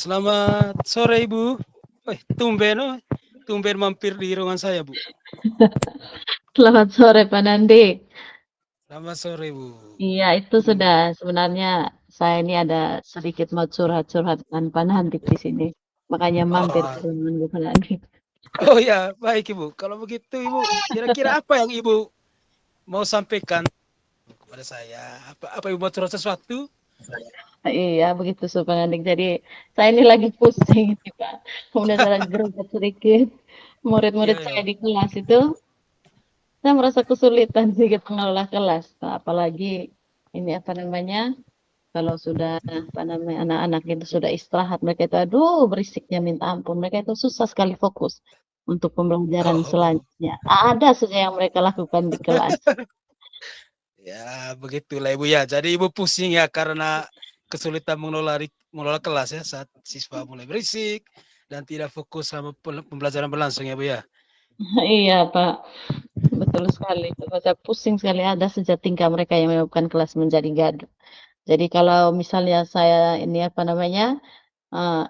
Selamat sore Ibu. Tumben mampir di ruangan saya Bu. Selamat sore Pak Nandi. Selamat sore Bu. Iya, itu Hmm. sudah sebenarnya saya ini ada sedikit mau curhat-curhat dengan Pak Nandi di sini. Makanya mampir ke Oh, rumah Pak Nandi. oh ya baik Ibu. Kalau begitu Ibu, kira-kira apa yang Ibu mau sampaikan kepada saya? Apa Ibu mau curhat sesuatu? Iya, begitu so, Pak Nandi. Jadi saya ini lagi pusing nih Pak. Kemudian saya lagi gerget sedikit. Murid-murid Iya saya ya. di kelas itu, saya merasa kesulitan sedikit mengelola kelas. Nah, apalagi ini apa namanya, kalau sudah apa namanya anak-anak itu sudah istirahat, mereka itu aduh berisiknya minta ampun. Mereka itu susah sekali fokus untuk pembelajaran Oh, selanjutnya. Ada saja yang mereka lakukan di kelas. ya begitulah Ibu ya. Jadi Ibu pusing ya karena kesulitan mengelola kelas ya saat siswa mulai berisik dan tidak fokus sama pembelajaran berlangsung ya Bu ya. Iya Pak, betul sekali. Saya pusing sekali ada saja tingkah mereka yang menyebabkan kelas menjadi gaduh. Jadi kalau misalnya saya ini apa namanya,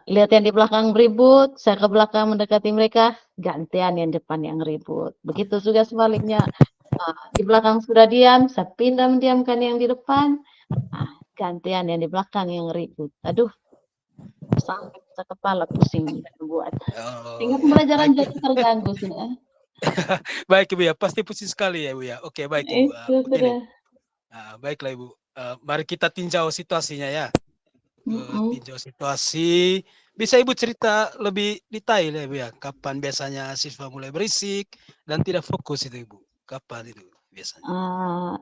lihat yang di belakang ribut, saya ke belakang mendekati mereka, gantian yang depan yang ribut. Begitu juga sebaliknya. Di belakang sudah diam, saya pindah mendiamkan yang di depan, gantian yang di belakang yang ribut. Aduh, sampai pecah kepala pusing buat. Oh Sehingga ya, pembelajaran baik jadi terganggu sudah. baik Ibu ya, pasti pusing sekali ya Ibu ya. Oke baik Ibu, Itu begini, sudah. baiklah Ibu, mari kita tinjau situasinya ya, Mm-mm. tinjau situasi. Bisa Ibu cerita lebih detail ya Ibu ya, kapan biasanya siswa mulai berisik dan tidak fokus itu Ibu? Kapan itu biasanya? Ah,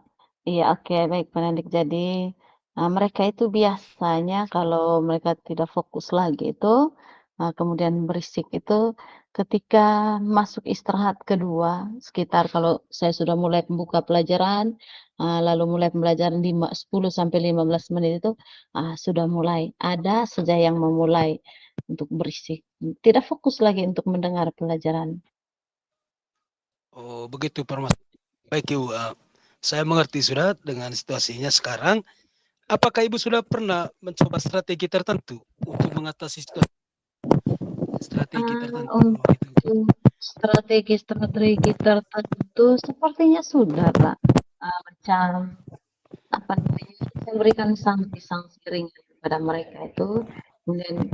iya oke baik Pak Nandik. Jadi mereka itu biasanya kalau mereka tidak fokus lagi itu kemudian berisik itu ketika masuk istirahat kedua sekitar kalau saya sudah mulai membuka pelajaran lalu mulai pembelajaran 10 sampai 15 menit itu sudah mulai ada saja yang memulai untuk berisik. Tidak fokus lagi untuk mendengar pelajaran. Oh begitu permasalahan. Baik Ibu, saya mengerti sudah dengan situasinya sekarang. Apakah Ibu sudah pernah mencoba strategi tertentu untuk mengatasi strategi tertentu gitu? Untuk strategi-strategi tertentu sepertinya sudah, Pak. Macam apa namanya, saya berikan sanksi-sanksi ringan kepada mereka itu, kemudian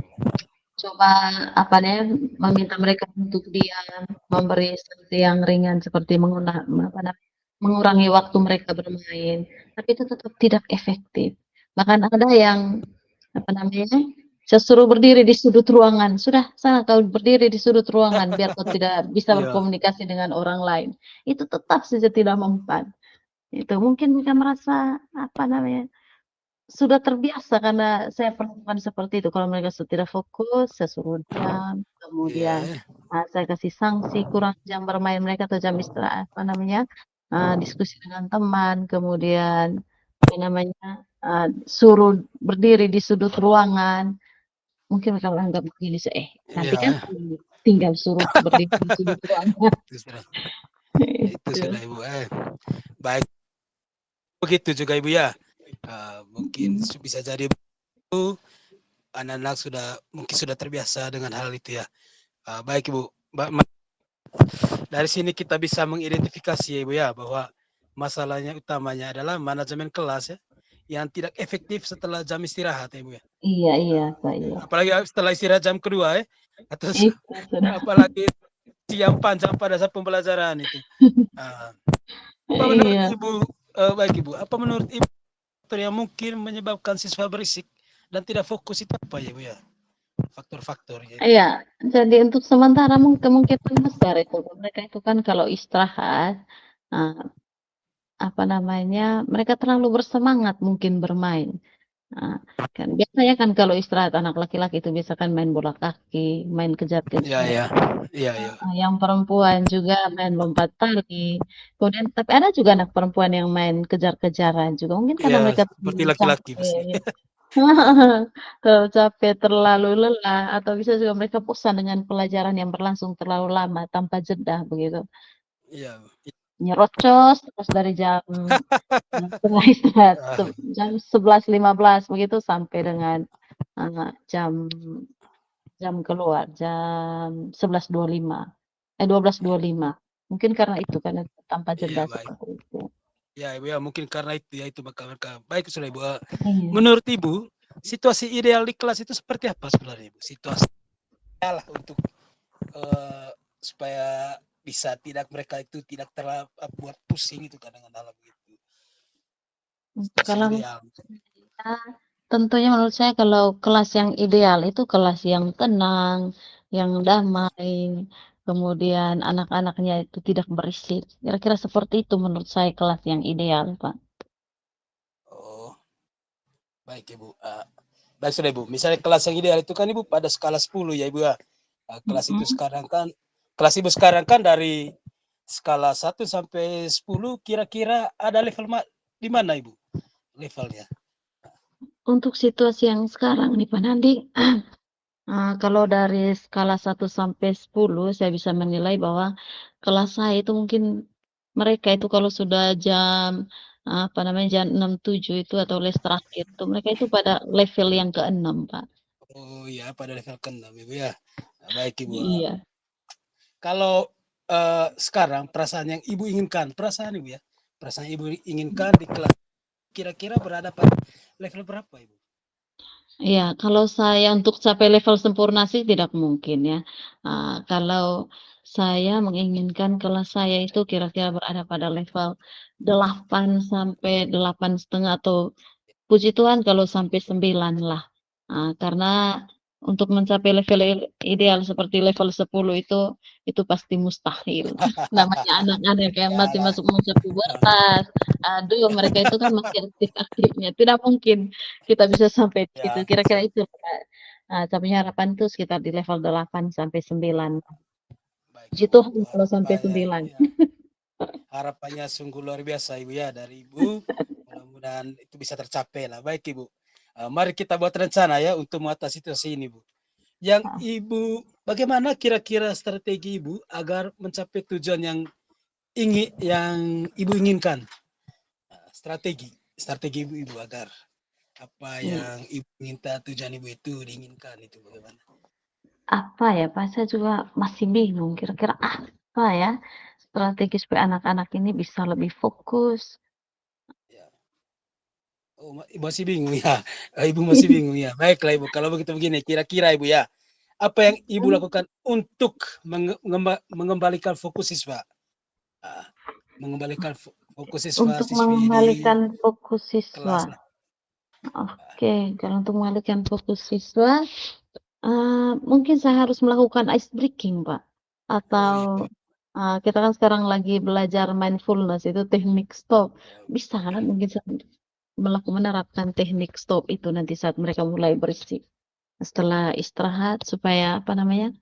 coba apa namanya, meminta mereka untuk diam, memberi sanksi yang ringan seperti apa namanya, mengurangi waktu mereka bermain, tapi itu tetap tidak efektif. Bahkan ada yang apa namanya, saya suruh berdiri di sudut ruangan, "Sudah, sana kau berdiri di sudut ruangan biar kau tidak bisa Iya. berkomunikasi dengan orang lain." Itu tetap saja tidak mempan. Itu mungkin mereka merasa apa namanya, sudah terbiasa karena saya perlakukan seperti itu. Kalau mereka sudah tidak fokus, saya suruh diam, kemudian Iya. saya kasih sanksi kurang jam bermain mereka atau jam istirahat, apa namanya, diskusi dengan teman, kemudian apa namanya, suruh berdiri di sudut ruangan. Mungkin mereka menganggap begini, nanti kan Iya. tinggal suruh berdiri di sudut ruangan. Itu sudah, itu sudah Itu. Ibu. Baik, begitu juga Ibu ya. Mungkin Mhm. bisa jadi Ibu, anak-anak mungkin sudah terbiasa dengan hal itu ya. Baik Ibu. Dari sini kita bisa mengidentifikasi ya Ibu ya bahwa masalahnya utamanya adalah manajemen kelas ya yang tidak efektif setelah jam istirahat ya Ibu ya. Iya iya, Pak, iya. Apalagi setelah istirahat jam kedua ya. Atau Itu sudah. apalagi siang panjang pada saat pembelajaran itu. Uh, apa menurut Iya. Ibu, baik Ibu, apa menurut Ibu faktor yang mungkin menyebabkan siswa berisik dan tidak fokus itu apa ya Bu ya? Faktor-faktornya itu. Iya, jadi untuk sementara kemungkinan besar itu mereka itu kan kalau istirahat, eee, apa namanya, mereka terlalu bersemangat mungkin bermain. Eee, kan biasanya kan kalau istirahat anak laki-laki itu biasa kan main bola kaki, main Iya kejar-kejar. ya. Iya ya. Yang perempuan juga main lompat tali, kemudian tapi ada juga anak perempuan yang main kejar-kejaran juga, mungkin karena Iya, mereka seperti terlalu laki-laki pasti. capek. Terlalu capek, terlalu lelah, atau bisa juga mereka bosan dengan pelajaran yang berlangsung terlalu lama tanpa jeda begitu. Iya. Nyerocos terus dari jam setelah istirahat Ah, jam 11.15 begitu sampai dengan jam jam keluar, jam 11.25, 12.25. Mungkin karena itu, karena tanpa Iya, jeda baik. seperti itu. Ya, Ibu ya, mungkin karena itu ya, itu maka mereka. Baik sudah Ibu. Iya. Menurut Ibu, situasi ideal di kelas itu seperti apa sebenarnya Ibu? Situasi ideal lah untuk supaya bisa tidak mereka itu tidak terlalu buat pusing itu kadang hal begitu. Situasi Kalau ideal. saya, tentunya menurut saya kalau kelas yang ideal itu kelas yang tenang, yang damai, kemudian anak-anaknya itu tidak berisik. Kira-kira seperti itu menurut saya kelas yang ideal, Pak. Oh, baik Ibu. Baik sudah Ibu. Misalnya kelas yang ideal itu kan Ibu pada skala 10 ya Ibu ya. Kelas itu Mhm. sekarang kan kelas Ibu sekarang kan dari skala 1 sampai 10 kira-kira ada level di mana Ibu levelnya? Untuk situasi yang sekarang nih Pak Nandi, kalau dari skala 1 sampai 10 saya bisa menilai bahwa kelas saya itu mungkin mereka itu kalau sudah jam, apa namanya, jam 6, 7 itu atau les terakhir itu mereka itu pada level yang ke-6, Pak. Oh ya, pada level ke-6 Ibu ya. Baik Ibu. Iya. Kalau sekarang perasaan yang Ibu inginkan, perasaan Ibu ya, perasaan Ibu inginkan di kelas kira-kira berada pada level berapa Ibu? Iya, kalau saya untuk capai level sempurna sih tidak mungkin ya. Kalau saya menginginkan kelas saya itu kira-kira berada pada level 8 sampai 8,5 atau puji Tuhan kalau sampai 9 lah. Karena untuk mencapai level ideal seperti level 10 itu pasti mustahil. Namanya anak-anak yang Ya masih lah. masuk masa pubertas, aduh mereka itu kan masih aktif-aktifnya, tidak mungkin kita bisa sampai di situ. Ya, Kira-kira itu, Kak, tapi harapan itu sekitar di level 8 sampai 9. baik Puji Ibu. Tuhan Itu kalau sampai harapannya, 9. ya, harapannya sungguh luar biasa Ibu ya dari Ibu. Mudah-mudahan itu bisa tercapai lah. Baik Ibu. Mari kita buat rencana ya untuk mengatasi situasi ini Bu. Yang Ibu, bagaimana kira-kira strategi Ibu agar mencapai tujuan yang Ibu inginkan? Strategi Ibu agar apa Iya. yang Ibu minta tujuan Ibu itu diinginkan itu bagaimana? Apa ya, Pak, saya juga masih bingung kira-kira apa ya strategi supaya anak-anak ini bisa lebih fokus. Ya. Oh, masih bingung ya. Ibu masih bingung ya. Baiklah Ibu, kalau begitu begini, kira-kira Ibu ya, apa yang Ibu Mmm, lakukan untuk mengembalikan fokus siswa? Ah, mengembalikan fokus siswa untuk siswi di mengembalikan fokus siswa. kelas lah. Oke, kalau untuk mengalihkan fokus siswa, mungkin saya harus melakukan ice breaking, Pak. Oh Atau, iya, kita kan sekarang lagi belajar mindfulness, itu teknik stop. ya, Bisa kan mungkin saya menerapkan teknik stop itu nanti saat mereka mulai berisik. Setelah istirahat supaya, apa namanya,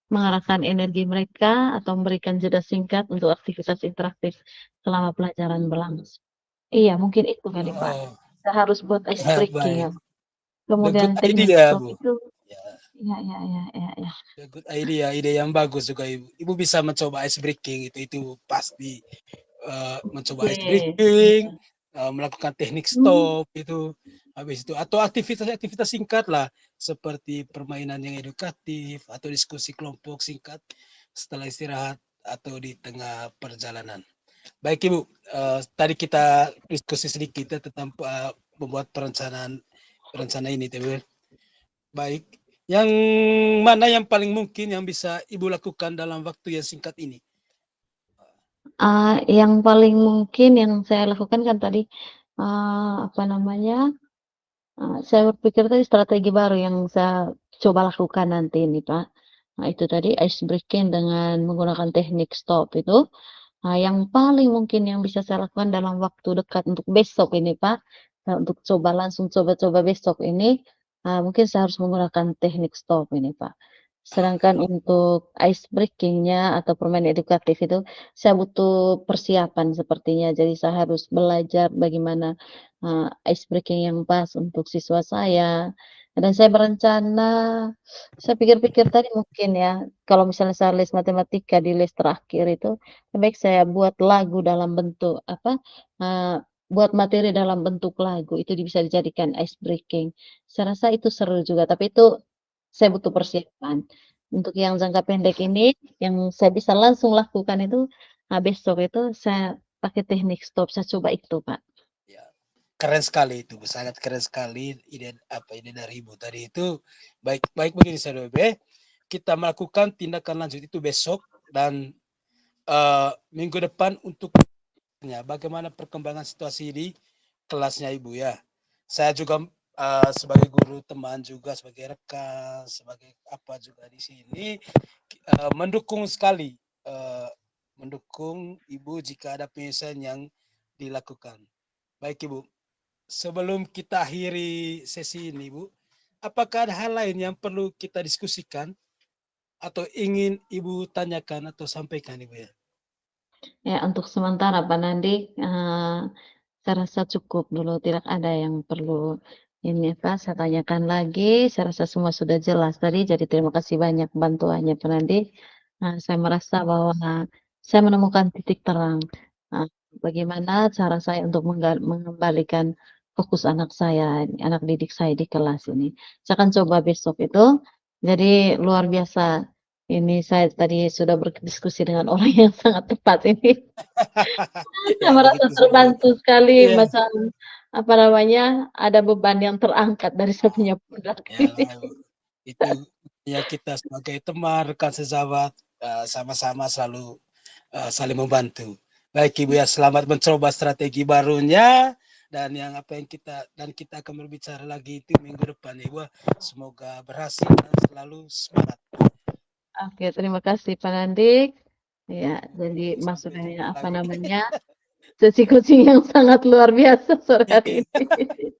mengarahkan energi mereka atau memberikan jeda singkat untuk aktivitas interaktif selama pelajaran berlangsung. Iya, mungkin itu kali, Pak. oh, Kita harus buat ice breaking baik. ya. The good Kemudian teknik idea stop Bu. itu Ya, iya iya iya iya iya. the good idea, ide yang bagus juga Ibu. Ibu bisa mencoba ice breaking itu pasti mencoba Oke, ice breaking, iya. melakukan teknik Mmm, stop itu, habis itu atau aktivitas-aktivitas singkat lah seperti permainan yang edukatif atau diskusi kelompok singkat setelah istirahat atau di tengah perjalanan. Baik Ibu, tadi kita diskusi sedikit ya tentang membuat rencana ini, Ibu. Baik, yang mana yang paling mungkin yang bisa Ibu lakukan dalam waktu yang singkat ini? yang paling mungkin yang saya lakukan kan tadi, apa namanya, saya berpikir tadi strategi baru yang saya coba lakukan nanti ini, Pak. Itu tadi ice breaking dengan menggunakan teknik stop itu. Yang paling mungkin yang bisa saya lakukan dalam waktu dekat untuk besok ini, Pak, untuk langsung coba-coba besok ini, mungkin saya harus menggunakan teknik stop ini, Pak. Sedangkan untuk ice breaking-nya atau permainan edukatif itu, saya butuh persiapan sepertinya. Jadi saya harus belajar bagaimana, ice breaking yang pas untuk siswa saya. Dan saya berencana saya pikir-pikir tadi mungkin ya, kalau misalnya saya les matematika di les terakhir itu, lebih baik saya buat lagu dalam bentuk apa, buat materi dalam bentuk lagu, itu bisa dijadikan ice breaking. Saya rasa itu seru juga, tapi itu saya butuh persiapan. Untuk yang jangka pendek ini, yang saya bisa langsung lakukan itu, besok itu saya pakai teknik stop, saya coba itu, Pak. Ya, keren sekali itu, Bu, sangat keren sekali ide dari Ibu tadi itu. Baik baik begini saudara B, kita melakukan tindakan lanjut itu besok dan minggu depan untuk bagaimana perkembangan situasi di kelasnya Ibu ya. Saya juga sebagai guru, teman juga, sebagai rekan, sebagai apa juga di sini mendukung sekali, mendukung Ibu jika ada penyelesaian yang dilakukan. Baik Ibu, sebelum kita akhiri sesi ini Bu, apakah ada hal lain yang perlu kita diskusikan atau ingin Ibu tanyakan atau sampaikan Ibu ya? Ya, untuk sementara Pak Nandi, saya rasa cukup dulu, tidak ada yang perlu ini saya tanyakan lagi. Saya rasa semua sudah jelas tadi, jadi terima kasih banyak bantuannya Pak Nandi. Saya merasa bahwa saya menemukan titik terang. Bagaimana cara saya untuk mengembalikan fokus anak saya, anak didik saya di kelas ini. Saya akan coba besok itu. Jadi luar biasa. Ini saya tadi sudah berdiskusi dengan orang yang sangat tepat ini. Saya Ya merasa begitu saja. terbantu sekali, Iya. macam apa namanya, ada beban yang terangkat dari saya punya pundak Ya, ini. itu ya kita sebagai teman, rekan sesahabat, sama-sama selalu saling membantu. Baik Ibu ya, selamat mencoba strategi barunya dan kita akan berbicara lagi itu minggu depan Ibu. Semoga berhasil dan selalu semangat. Oke, terima kasih Pak Nandik. Ya, jadi Sampai jumpa maksudnya apa lagi. namanya, sesi coaching yang sangat luar biasa sore hari ini.